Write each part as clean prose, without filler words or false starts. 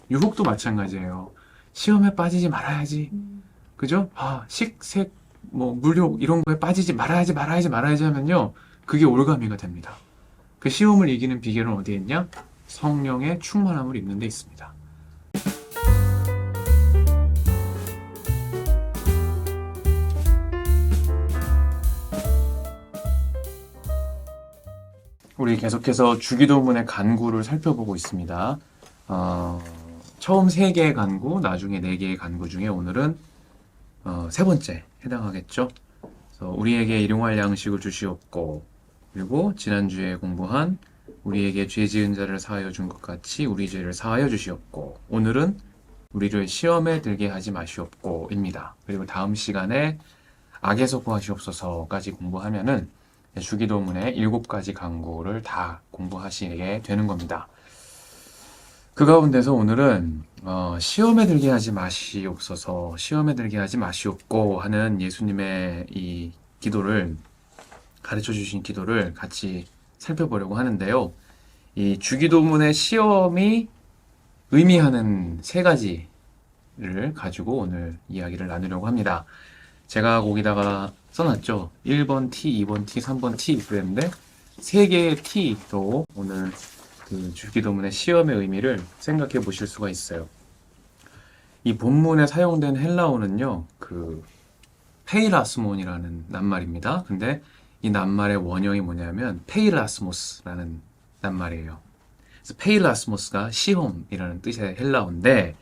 유혹도 마찬가지예요. 시험에 빠지지 말아야지. 그죠? 식색, 물욕 이런 거에 빠지지 말아야지 하면요. 그게 올가미가 됩니다. 그 시험을 이기는 비결은 어디에 있냐? 성령의 충만함을 입는 데 있습니다. 우리 계속해서 주기도문의 간구를 살펴보고 있습니다. 처음 3개의 간구, 나중에 4개의 간구 중에 오늘은 세 번째 해당하겠죠. 그래서 우리에게 일용할 양식을 주시옵고, 그리고 지난주에 공부한 우리에게 죄 지은 자를 사하여 준 것 같이 우리 죄를 사하여 주시옵고, 오늘은 우리를 시험에 들게 하지 마시옵고 입니다. 그리고 다음 시간에 악에서 구하시옵소서까지 공부하면은 주기도문의 7가지 간구를 다 공부하시게 되는 겁니다. 그 가운데서 오늘은 시험에 들게 하지 마시옵소서, 시험에 들게 하지 마시옵고 하는 예수님의 이 기도를 가르쳐 주신 기도를 같이 살펴보려고 하는데요. 이 주기도문의 시험이 의미하는 3가지를 가지고 오늘 이야기를 나누려고 합니다. 제가 거기다가 써놨죠. 1번 T, 2번 T, 3번 T 그랬는데 3개의 T로 오늘 그 주기도문의 시험의 의미를 생각해 보실 수가 있어요. 이 본문에 사용된 헬라어는요, 그 페이라스몬이라는 낱말입니다. 근데 이 낱말의 원형이 뭐냐면 페이라스모스라는 낱말이에요. 그래서 페이라스모스가 시험이라는 뜻의 헬라어인데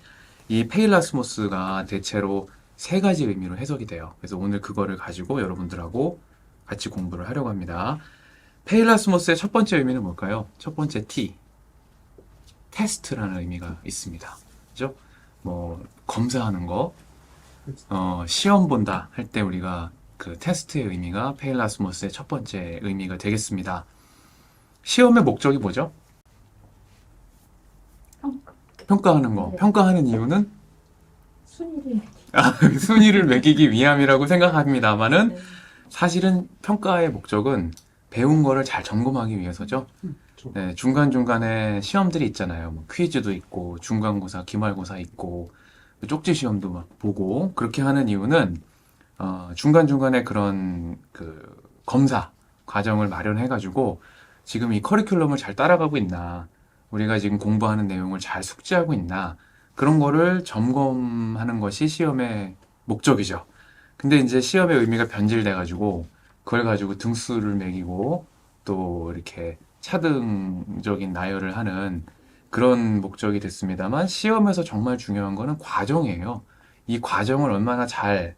이 페이라스모스가 대체로 3가지 의미로 해석이 돼요. 그래서 오늘 그거를 가지고 여러분들하고 같이 공부를 하려고 합니다. 페일라스모스의 첫 번째 의미는 뭘까요? 첫 번째 T, 테스트라는 의미가 있습니다. 그죠? 검사하는 거, 시험 본다 할 때 우리가 그 테스트의 의미가 페일라스모스의 첫 번째 의미가 되겠습니다. 시험의 목적이 뭐죠? 평가하는 거. 네. 평가하는 이유는 순위를 순위를 매기기 위함이라고 생각합니다만은 네. 사실은 평가의 목적은 배운 거를 잘 점검하기 위해서죠. 네, 중간중간에 시험들이 있잖아요. 퀴즈도 있고, 중간고사, 기말고사 있고, 쪽지 시험도 막 보고, 그렇게 하는 이유는, 중간중간에 그런 검사 과정을 마련해가지고, 지금 이 커리큘럼을 잘 따라가고 있나, 우리가 지금 공부하는 내용을 잘 숙지하고 있나, 그런 거를 점검하는 것이 시험의 목적이죠. 근데 이제 시험의 의미가 변질돼가지고 그걸 가지고 등수를 매기고 또 이렇게 차등적인 나열을 하는 그런 목적이 됐습니다만 시험에서 정말 중요한 거는 과정이에요. 이 과정을 얼마나 잘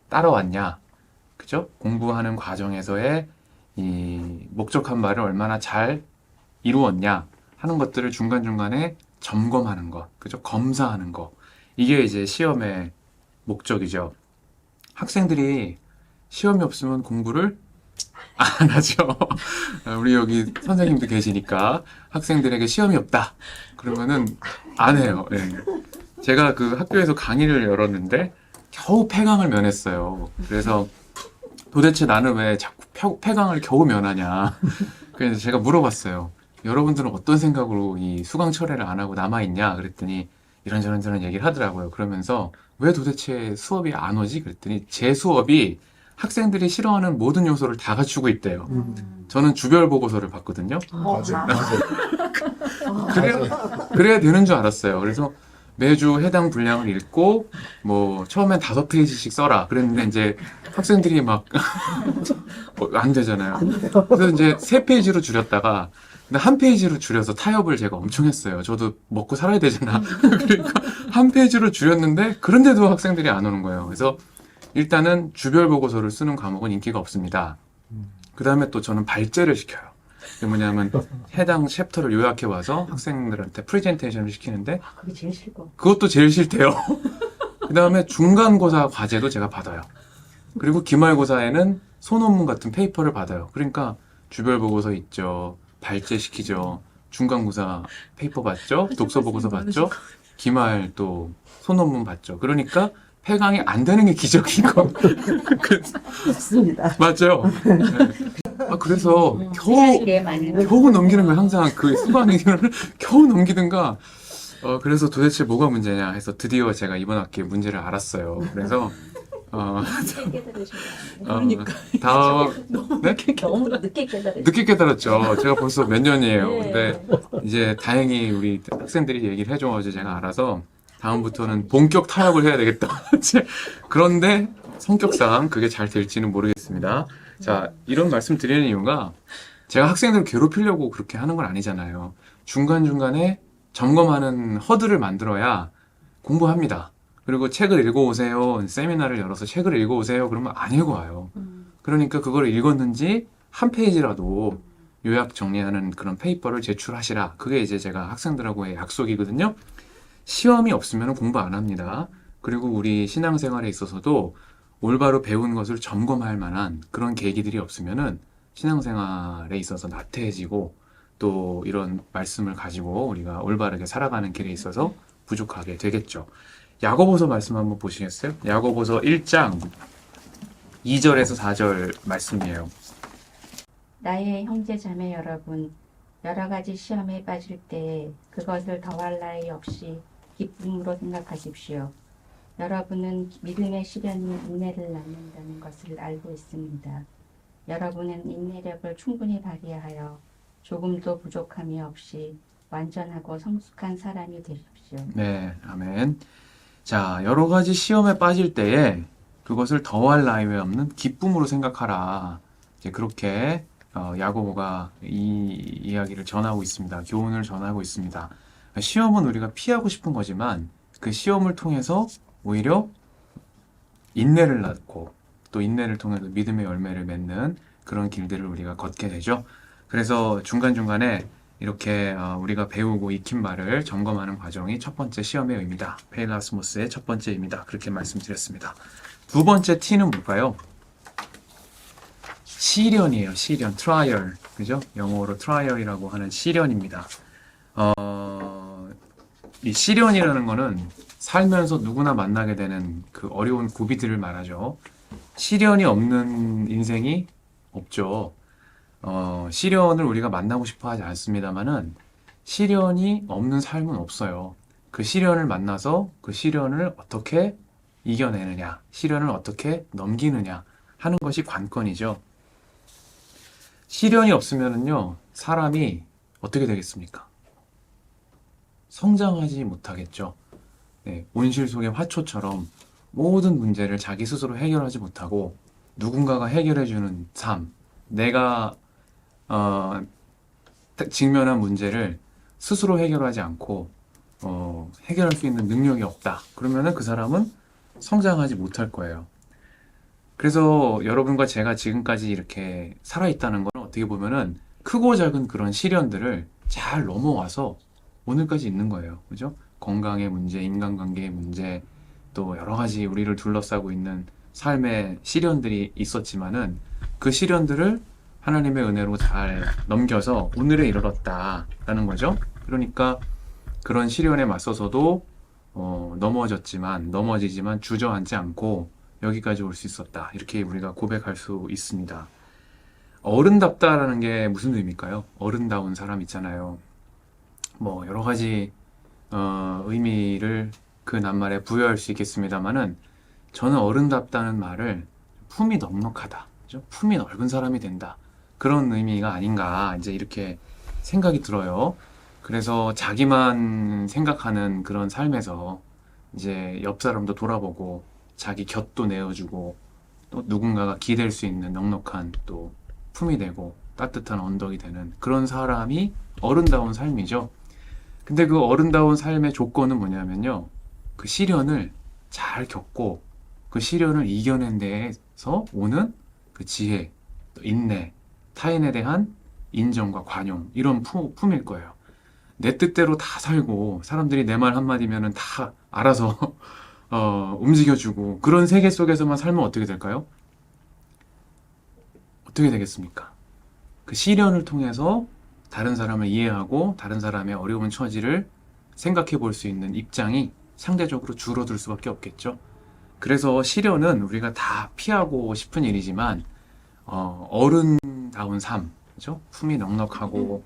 따라왔냐. 그죠? 공부하는 과정에서의 이 목적한 바를 얼마나 잘 이루었냐 하는 것들을 중간중간에 점검하는 것, 그죠? 검사하는 거. 이게 이제 시험의 목적이죠. 학생들이 시험이 없으면 공부를 안 하죠. 우리 여기 선생님도 계시니까 학생들에게 시험이 없다. 그러면은 안 해요. 예. 제가 그 학교에서 강의를 열었는데 겨우 폐강을 면했어요. 그래서 도대체 나는 왜 자꾸 폐강을 겨우 면하냐. 그래서 제가 물어봤어요. 여러분들은 어떤 생각으로 이 수강 철회를 안 하고 남아있냐? 그랬더니 이런저런 얘기를 하더라고요. 그러면서 왜 도대체 수업이 안 오지? 그랬더니 제 수업이 학생들이 싫어하는 모든 요소를 다 갖추고 있대요. 저는 주별 보고서를 봤거든요. 맞아요. 그래야 되는 줄 알았어요. 그래서 매주 해당 분량을 읽고 처음엔 5페이지씩 써라. 그랬는데 이제 학생들이 막 안 되잖아요. 그래서 이제 3페이지로 줄였다가 근데 1페이지로 줄여서 타협을 제가 엄청 했어요. 저도 먹고 살아야 되잖아. 그러니까 1페이지로 줄였는데 그런데도 학생들이 안 오는 거예요. 그래서 일단은 주별 보고서를 쓰는 과목은 인기가 없습니다. 그 다음에 또 저는 발제를 시켜요. 그게 뭐냐면 해당 챕터를 요약해 와서 학생들한테 프레젠테이션을 시키는데 그게 제일 싫고. 그것도 제일 싫대요. 그 다음에 중간고사 과제도 제가 받아요. 그리고 기말고사에는 소논문 같은 페이퍼를 받아요. 그러니까 주별 보고서 있죠. 발제 시키죠. 중간고사 페이퍼 받죠. 독서 보고서 받죠. 기말 또 소논문 받죠. 그러니까 폐강이 안 되는 게 기적이고. 맞습니다. 맞죠? 네. 그래서 겨우 게 많이 넘기는 거야. 항상 그 수강 얘기를 겨우 넘기든가. 그래서 도대체 뭐가 문제냐 해서 드디어 제가 이번 학기에 문제를 알았어요. 그래서 늦게 깨달으신 거 어, 아니에요? 다음 네? 너무 늦게 깨달으신 늦게 깨달았죠. 제가 벌써 몇 년이에요. 네. 근데 이제 다행히 우리 학생들이 얘기를 해줘가지고 제가 알아서 다음부터는 본격 타협을 해야 되겠다. 그런데 성격상 그게 잘 될지는 모르겠습니다. 자, 이런 말씀 드리는 이유가 제가 학생들을 괴롭히려고 그렇게 하는 건 아니잖아요. 중간중간에 점검하는 허들을 만들어야 공부합니다. 그리고 책을 읽어오세요. 세미나를 열어서 책을 읽어오세요. 그러면 안 읽어와요. 그러니까 그걸 읽었는지 한 페이지라도 요약 정리하는 그런 페이퍼를 제출하시라. 그게 이제 제가 학생들하고의 약속이거든요. 시험이 없으면 공부 안 합니다. 그리고 우리 신앙생활에 있어서도 올바로 배운 것을 점검할 만한 그런 계기들이 없으면은 신앙생활에 있어서 나태해지고 또 이런 말씀을 가지고 우리가 올바르게 살아가는 길에 있어서 부족하게 되겠죠. 야고보서 말씀 한번 보시겠어요? 야고보서 1장 2절에서 4절 말씀이에요. 나의 형제 자매 여러분, 여러 가지 시험에 빠질 때에 그것을 더할 나위 없이 기쁨으로 생각하십시오. 여러분은 믿음의 시련이 인내를 낳는다는 것을 알고 있습니다. 여러분은 인내력을 충분히 발휘하여 조금도 부족함이 없이 완전하고 성숙한 사람이 되십시오. 네, 아멘. 자, 여러 가지 시험에 빠질 때에 그것을 더할 나위 없는 기쁨으로 생각하라. 이제 그렇게 야고보가 이 이야기를 전하고 있습니다. 교훈을 전하고 있습니다. 시험은 우리가 피하고 싶은 거지만 그 시험을 통해서 오히려 인내를 낳고 또 인내를 통해서 믿음의 열매를 맺는 그런 길들을 우리가 걷게 되죠. 그래서 중간중간에 이렇게 우리가 배우고 익힌 바를 점검하는 과정이 첫 번째 시험의 의미다. 페일라스모스의 첫 번째 의미다. 그렇게 말씀드렸습니다. 두 번째 T는 뭘까요? 시련이에요. 시련, 트라이얼, 그죠? 영어로 트라이얼이라고 하는 시련입니다. 이 시련이라는 거는 살면서 누구나 만나게 되는 그 어려운 고비들을 말하죠. 시련이 없는 인생이 없죠. 시련을 우리가 만나고 싶어 하지 않습니다만은 시련이 없는 삶은 없어요. 그 시련을 만나서 그 시련을 어떻게 이겨내느냐, 시련을 어떻게 넘기느냐 하는 것이 관건이죠. 시련이 없으면은요, 사람이 어떻게 되겠습니까? 성장하지 못하겠죠. 네, 온실 속의 화초처럼 모든 문제를 자기 스스로 해결하지 못하고 누군가가 해결해주는 삶, 내가 직면한 문제를 스스로 해결하지 않고 해결할 수 있는 능력이 없다. 그러면은 그 사람은 성장하지 못할 거예요. 그래서 여러분과 제가 지금까지 이렇게 살아있다는 건 어떻게 보면은 크고 작은 그런 시련들을 잘 넘어와서 오늘까지 있는 거예요. 그죠? 건강의 문제, 인간관계의 문제, 또 여러 가지 우리를 둘러싸고 있는 삶의 시련들이 있었지만은 그 시련들을 하나님의 은혜로 잘 넘겨서 오늘에 이르렀다라는 거죠. 그러니까 그런 시련에 맞서서도 넘어지지만 주저앉지 않고 여기까지 올 수 있었다. 이렇게 우리가 고백할 수 있습니다. 어른답다라는 게 무슨 의미일까요? 어른다운 사람 있잖아요. 뭐 여러 가지 의미를 그 낱말에 부여할 수 있겠습니다만은 저는 어른답다는 말을 품이 넉넉하다, 그죠? 품이 넓은 사람이 된다. 그런 의미가 아닌가 이제 이렇게 생각이 들어요. 그래서 자기만 생각하는 그런 삶에서 이제 옆 사람도 돌아보고 자기 곁도 내어주고 또 누군가가 기댈 수 있는 넉넉한 또 품이 되고 따뜻한 언덕이 되는 그런 사람이 어른다운 삶이죠. 근데 그 어른다운 삶의 조건은 뭐냐면요. 그 시련을 잘 겪고 그 시련을 이겨낸 데에서 오는 그 지혜, 또 인내, 타인에 대한 인정과 관용 이런 품일 거예요. 내 뜻대로 다 살고 사람들이 내 말 한마디면은 다 알아서 움직여주고 그런 세계 속에서만 살면 어떻게 될까요? 어떻게 되겠습니까? 그 시련을 통해서 다른 사람을 이해하고 다른 사람의 어려운 처지를 생각해 볼 수 있는 입장이 상대적으로 줄어들 수밖에 없겠죠. 그래서 시련은 우리가 다 피하고 싶은 일이지만 어른다운 삶, 그죠? 품이 넉넉하고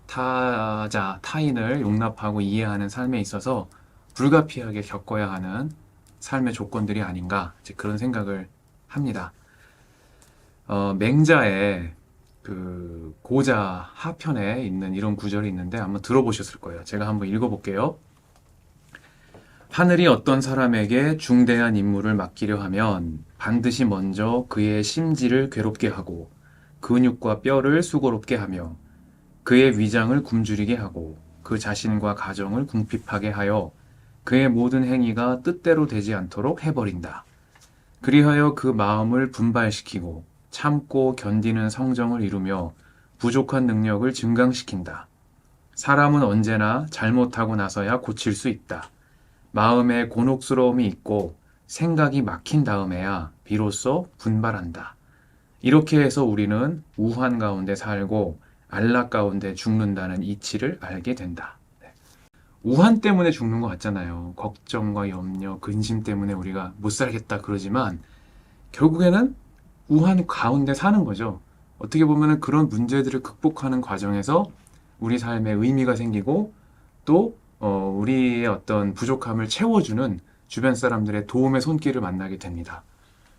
타인을 용납하고 이해하는 삶에 있어서 불가피하게 겪어야 하는 삶의 조건들이 아닌가, 이제 그런 생각을 합니다. 맹자의 그 고자 하편에 있는 이런 구절이 있는데 한번 들어보셨을 거예요. 제가 한번 읽어볼게요. 하늘이 어떤 사람에게 중대한 임무를 맡기려 하면 반드시 먼저 그의 심지를 괴롭게 하고 근육과 뼈를 수고롭게 하며 그의 위장을 굶주리게 하고 그 자신과 가정을 궁핍하게 하여 그의 모든 행위가 뜻대로 되지 않도록 해버린다. 그리하여 그 마음을 분발시키고 참고 견디는 성정을 이루며 부족한 능력을 증강시킨다. 사람은 언제나 잘못하고 나서야 고칠 수 있다. 마음에 곤혹스러움이 있고 생각이 막힌 다음에야 비로소 분발한다. 이렇게 해서 우리는 우환 가운데 살고 안락 가운데 죽는다는 이치를 알게 된다. 우환 때문에 죽는 것 같잖아요. 걱정과 염려, 근심 때문에 우리가 못 살겠다 그러지만 결국에는 우환 가운데 사는 거죠. 어떻게 보면 그런 문제들을 극복하는 과정에서 우리 삶에 의미가 생기고 또 우리의 어떤 부족함을 채워주는 주변 사람들의 도움의 손길을 만나게 됩니다.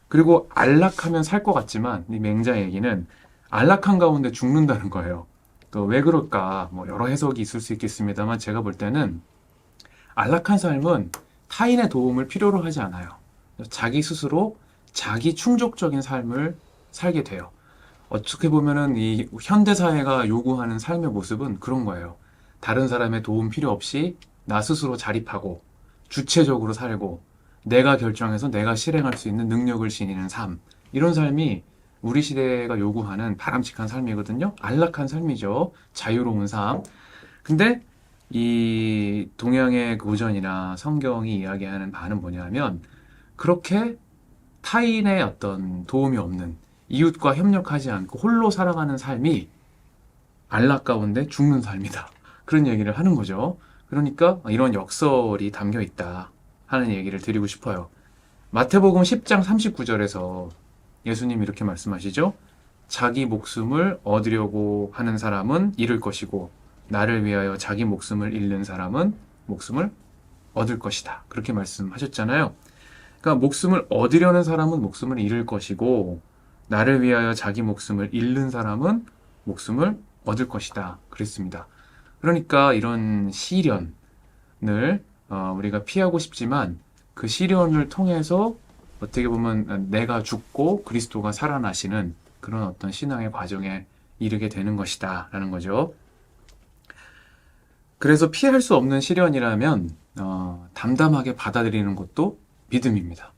그리고 안락하면 살 것 같지만 이 맹자 얘기는 안락한 가운데 죽는다는 거예요. 또 왜 그럴까? 뭐 여러 해석이 있을 수 있겠습니다만 제가 볼 때는 안락한 삶은 타인의 도움을 필요로 하지 않아요. 자기 스스로 자기 충족적인 삶을 살게 돼요. 어떻게 보면은 이 현대 사회가 요구하는 삶의 모습은 그런 거예요. 다른 사람의 도움 필요 없이 나 스스로 자립하고 주체적으로 살고 내가 결정해서 내가 실행할 수 있는 능력을 지니는 삶. 이런 삶이 우리 시대가 요구하는 바람직한 삶이거든요. 안락한 삶이죠. 자유로운 삶. 근데 이 동양의 고전이나 성경이 이야기하는 바는 뭐냐면 그렇게 타인의 어떤 도움이 없는 이웃과 협력하지 않고 홀로 살아가는 삶이 안락 가운데 죽는 삶이다. 그런 얘기를 하는 거죠. 그러니까 이런 역설이 담겨 있다 하는 얘기를 드리고 싶어요. 마태복음 10장 39절에서 예수님 이렇게 말씀하시죠. 자기 목숨을 얻으려고 하는 사람은 잃을 것이고 나를 위하여 자기 목숨을 잃는 사람은 목숨을 얻을 것이다. 그렇게 말씀하셨잖아요. 그러니까 목숨을 얻으려는 사람은 목숨을 잃을 것이고 나를 위하여 자기 목숨을 잃는 사람은 목숨을 얻을 것이다. 그랬습니다. 그러니까 이런 시련을 우리가 피하고 싶지만 그 시련을 통해서 어떻게 보면 내가 죽고 그리스도가 살아나시는 그런 어떤 신앙의 과정에 이르게 되는 것이다 라는 거죠. 그래서 피할 수 없는 시련이라면 담담하게 받아들이는 것도 믿음입니다.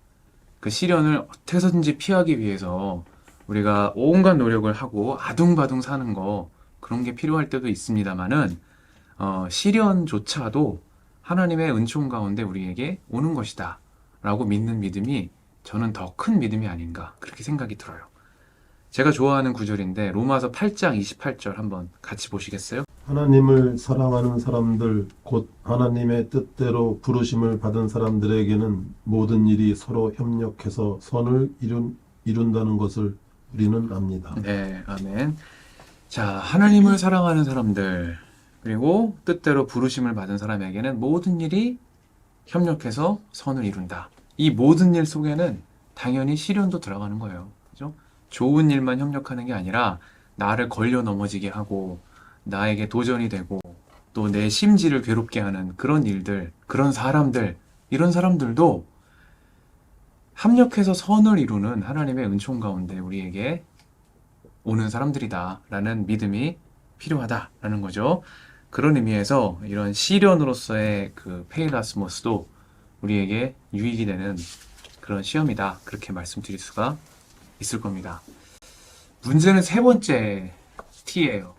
그 시련을 어떻게 해서든지 피하기 위해서 우리가 온갖 노력을 하고 아둥바둥 사는 거 그런 게 필요할 때도 있습니다만은 시련조차도 하나님의 은총 가운데 우리에게 오는 것이다 라고 믿는 믿음이 저는 더 큰 믿음이 아닌가 그렇게 생각이 들어요. 제가 좋아하는 구절인데 로마서 8장 28절 한번 같이 보시겠어요? 하나님을 사랑하는 사람들 곧 하나님의 뜻대로 부르심을 받은 사람들에게는 모든 일이 서로 협력해서 선을 이룬다는 것을 우리는 압니다. 네, 아멘. 자, 하나님을 사랑하는 사람들 그리고 뜻대로 부르심을 받은 사람에게는 모든 일이 협력해서 선을 이룬다. 이 모든 일 속에는 당연히 시련도 들어가는 거예요. 그죠? 좋은 일만 협력하는 게 아니라 나를 걸려 넘어지게 하고 나에게 도전이 되고 또 내 심지를 괴롭게 하는 그런 일들, 그런 사람들, 이런 사람들도 합력해서 선을 이루는 하나님의 은총 가운데 우리에게 오는 사람들이다 라는 믿음이 필요하다라는 거죠. 그런 의미에서 이런 시련으로서의 그 페이라스모스도 우리에게 유익이 되는 그런 시험이다. 그렇게 말씀드릴 수가 있을 겁니다. 문제는 세 번째 T예요.